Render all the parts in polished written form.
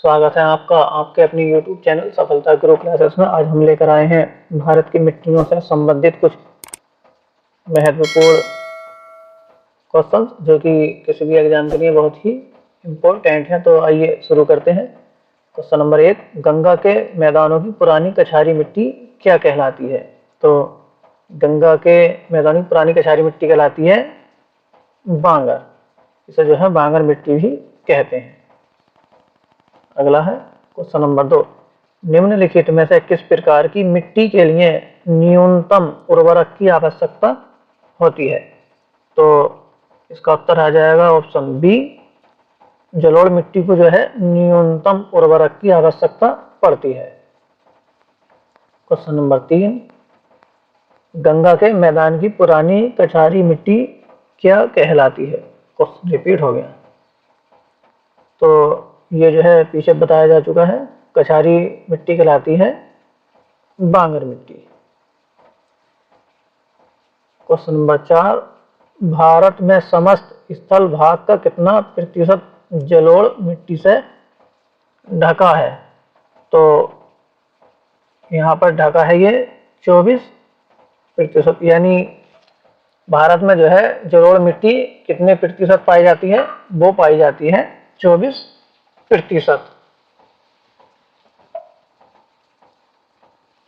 स्वागत है आपका आपके अपने YouTube चैनल सफलता गुरु क्लासेस में। आज हम लेकर आए हैं भारत की मिट्टियों से संबंधित कुछ महत्वपूर्ण क्वेश्चंस जो कि किसी भी एग्जाम के लिए बहुत ही इम्पोर्टेंट हैं। तो आइए शुरू करते हैं। क्वेश्चन नंबर 1, गंगा के मैदानों की पुरानी कछारी मिट्टी क्या कहलाती है? तो गंगा के मैदानों की पुरानी कछारी मिट्टी कहलाती है बांगर। इसे जो है बांगर मिट्टी भी कहते हैं। अगला है क्वेश्चन नंबर 2, निम्नलिखित में से किस प्रकार की मिट्टी के लिए न्यूनतम उर्वरक की आवश्यकता होती है? तो इसका उत्तर आ जाएगा ऑप्शन बी, जलोढ़ मिट्टी को जो है न्यूनतम उर्वरक की आवश्यकता पड़ती है। क्वेश्चन नंबर 3, गंगा के मैदान की पुरानी कछारी मिट्टी क्या कहलाती है? क्वेश्चन रिपीट हो गया। तो ये जो है पीछे बताया जा चुका है, कछारी मिट्टी कहलाती है बांगर मिट्टी। क्वेश्चन नंबर 4, भारत में समस्त स्थल भाग का कितना प्रतिशत जलोढ़ मिट्टी से ढका है? तो यहाँ पर ढका है ये 24%, यानी भारत में जो है जलोढ़ मिट्टी कितने प्रतिशत पाई जाती है? वो पाई जाती है 24%।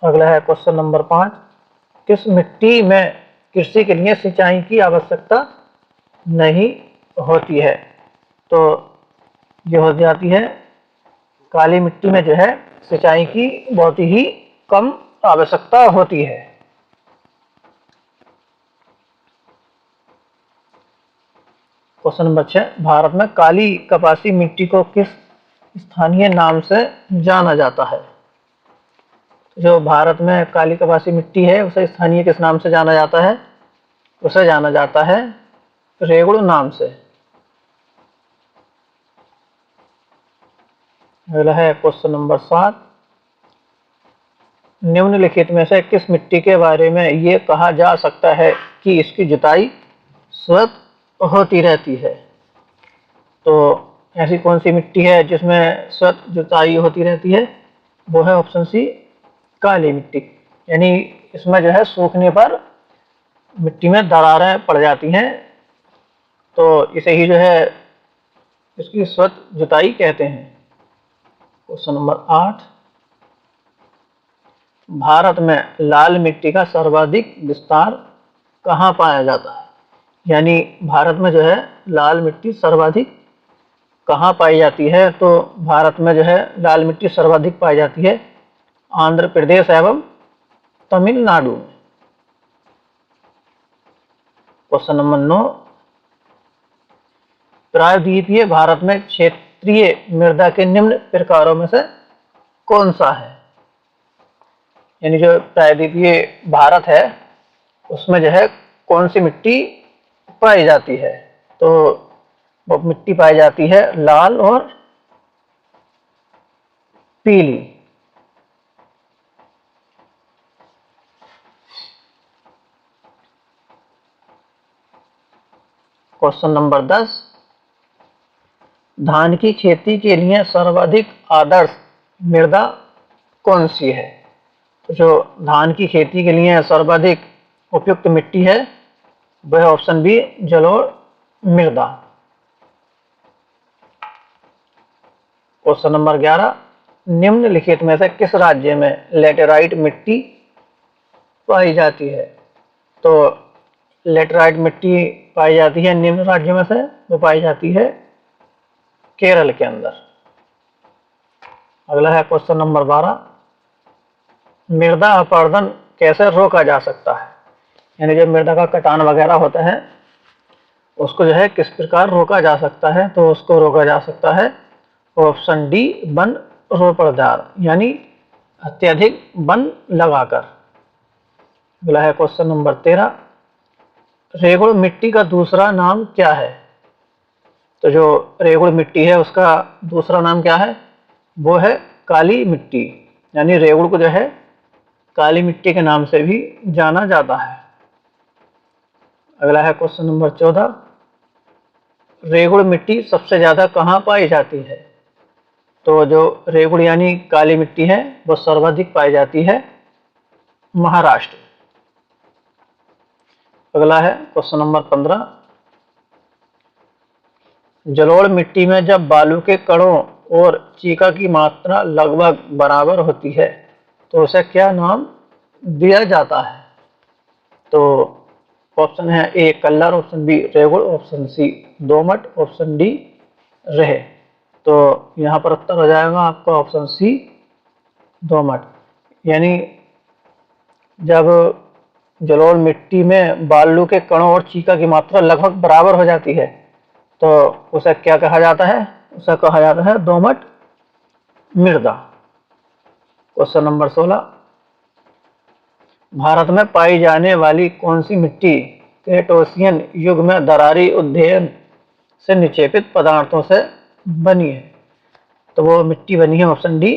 अगला है क्वेश्चन नंबर 5, किस मिट्टी में कृषि के लिए सिंचाई की आवश्यकता नहीं होती है? तो ये हो जाती है काली मिट्टी में जो है सिंचाई की बहुत ही कम आवश्यकता होती है। क्वेश्चन नंबर 6, भारत में काली कपासी मिट्टी को किस स्थानीय नाम से जाना जाता है? जो भारत में काली कपासी मिट्टी है उसे स्थानीय किस नाम से जाना जाता है? उसे जाना जाता है रेगुड़ नाम से। अगला है क्वेश्चन नंबर 7, निम्नलिखित में से किस मिट्टी के बारे में ये कहा जा सकता है कि इसकी जुताई स्वतः होती रहती है? तो ऐसी कौन सी मिट्टी है जिसमें स्वतः जुताई होती रहती है? वो है ऑप्शन सी, काली मिट्टी। यानी इसमें जो है सूखने पर मिट्टी में दरारें पड़ जाती हैं, तो इसे ही जो है इसकी स्वतः जुताई कहते हैं। क्वेश्चन नंबर 8, भारत में लाल मिट्टी का सर्वाधिक विस्तार कहाँ पाया जाता है? यानी भारत में जो है लाल मिट्टी सर्वाधिक कहाँ पाई जाती है? तो भारत में जो है लाल मिट्टी सर्वाधिक पाई जाती है आंध्र प्रदेश एवं तमिलनाडु में। क्वेश्चन नंबर 9, प्रायद्वीपीय भारत में क्षेत्रीय मृदा के निम्न प्रकारों में से कौन सा है? यानी जो प्रायद्वीपीय भारत है उसमें जो है कौन सी मिट्टी पाई जाती है? तो वो मिट्टी पाई जाती है लाल और पीली। क्वेश्चन नंबर 10, धान की खेती के लिए सर्वाधिक आदर्श मृदा कौन सी है? तो जो धान की खेती के लिए सर्वाधिक उपयुक्त मिट्टी है वह ऑप्शन बी, जलोढ़ मृदा। क्वेश्चन नंबर 11, निम्नलिखित में से किस राज्य में लेटेराइट मिट्टी पाई जाती है? तो लेटेराइट मिट्टी पाई जाती है निम्न राज्यों में से, वो पाई जाती है केरल के अंदर। अगला है क्वेश्चन नंबर 12, मृदा अपरदन कैसे रोका जा सकता है? यानी जब मृदा का कटान वगैरह होता है उसको जो है किस प्रकार रोका जा सकता है? तो उसको रोका जा सकता है ऑप्शन डी, वन रोपणदार, यानी अत्यधिक वन लगाकर। अगला है क्वेश्चन नंबर 13, रेगुड़ मिट्टी का दूसरा नाम क्या है? तो जो रेगुड़ मिट्टी है उसका दूसरा नाम क्या है? वो है काली मिट्टी, यानी रेगुड़ को जो है काली मिट्टी के नाम से भी जाना जाता है। अगला है क्वेश्चन नंबर 14, रेगुड़ मिट्टी सबसे ज्यादा कहाँ पाई जाती है? तो जो रेगुड़ यानी काली मिट्टी है वो सर्वाधिक पाई जाती है महाराष्ट्र। अगला है क्वेश्चन नंबर 15। जलोढ़ मिट्टी में जब बालू के कणों और चीका की मात्रा लगभग बराबर होती है तो उसे क्या नाम दिया जाता है? तो ऑप्शन है ए कल्लर, ऑप्शन बी रेगुड़, ऑप्शन सी दोमट, ऑप्शन डी रहे। तो यहाँ पर उत्तर हो जाएगा आपका ऑप्शन सी दोमट। यानी जब जलोढ़ मिट्टी में बालू के कणों और चीका की मात्रा लगभग बराबर हो जाती है तो उसे क्या कहा जाता है? उसे कहा जाता है दोमट मृदा। Question number 16। भारत में पाई जाने वाली कौन सी मिट्टी क्रेटोसियन युग में दरारी उद्दयन से निक्षेपित पदार्थों से बनी है? तो वो मिट्टी बनी है ऑप्शन डी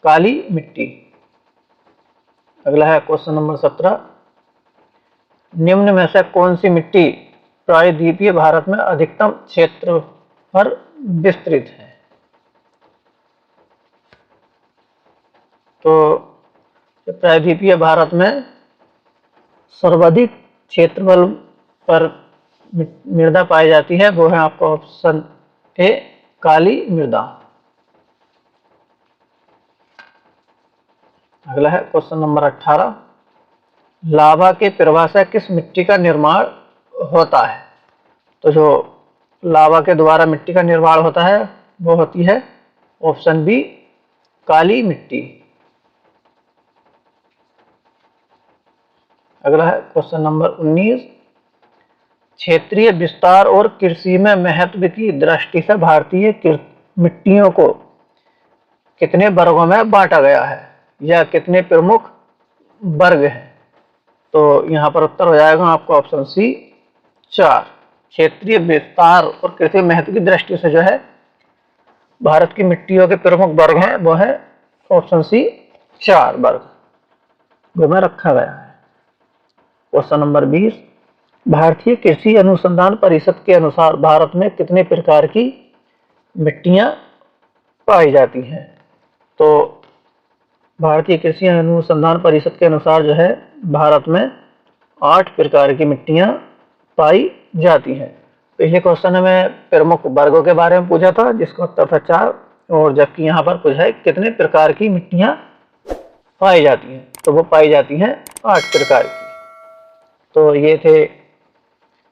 काली मिट्टी। अगला है क्वेश्चन नंबर 17। निम्न में से कौन सी मिट्टी प्रायद्वीपीय भारत में अधिकतम क्षेत्र पर विस्तृत है? तो प्रायद्वीपीय भारत में सर्वाधिक क्षेत्रफल पर मृदा पाई जाती है वो है आपका ऑप्शन ए काली मृदा। अगला है क्वेश्चन नंबर 18। लावा के प्रवाह से किस मिट्टी का निर्माण होता है? तो जो लावा के द्वारा मिट्टी का निर्माण होता है वो होती है ऑप्शन बी काली मिट्टी। अगला है क्वेश्चन नंबर 19। क्षेत्रीय विस्तार और कृषि में महत्व की दृष्टि से भारतीय मिट्टियों को कितने वर्गों में बांटा गया है या कितने प्रमुख वर्ग हैं? तो यहाँ पर उत्तर हो जाएगा आपका ऑप्शन सी 4। क्षेत्रीय विस्तार और कृषि महत्व की दृष्टि से जो है भारत की मिट्टियों के प्रमुख वर्ग हैं वो है ऑप्शन सी 4 वर्ग वो में रखा गया है। Question number 20। भारतीय कृषि अनुसंधान परिषद के अनुसार भारत में कितने प्रकार की मिट्टियां पाई जाती हैं? तो भारतीय कृषि अनुसंधान परिषद के अनुसार जो है भारत में 8 प्रकार की मिट्टियां पाई जाती हैं। पिछले क्वेश्चन में मैं प्रमुख वर्गों के बारे में पूछा था जिसका उत्तर था 4, और जबकि यहाँ पर पूछा है कितने प्रकार की मिट्टियां पाई जाती हैं तो वो पाई जाती हैं 8 प्रकार की। तो ये थे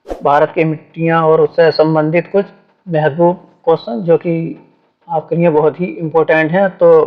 भारत की मिट्टियां और उससे संबंधित कुछ महत्वपूर्ण क्वेश्चन जो कि आपके लिए बहुत ही इम्पोर्टेंट हैं। तो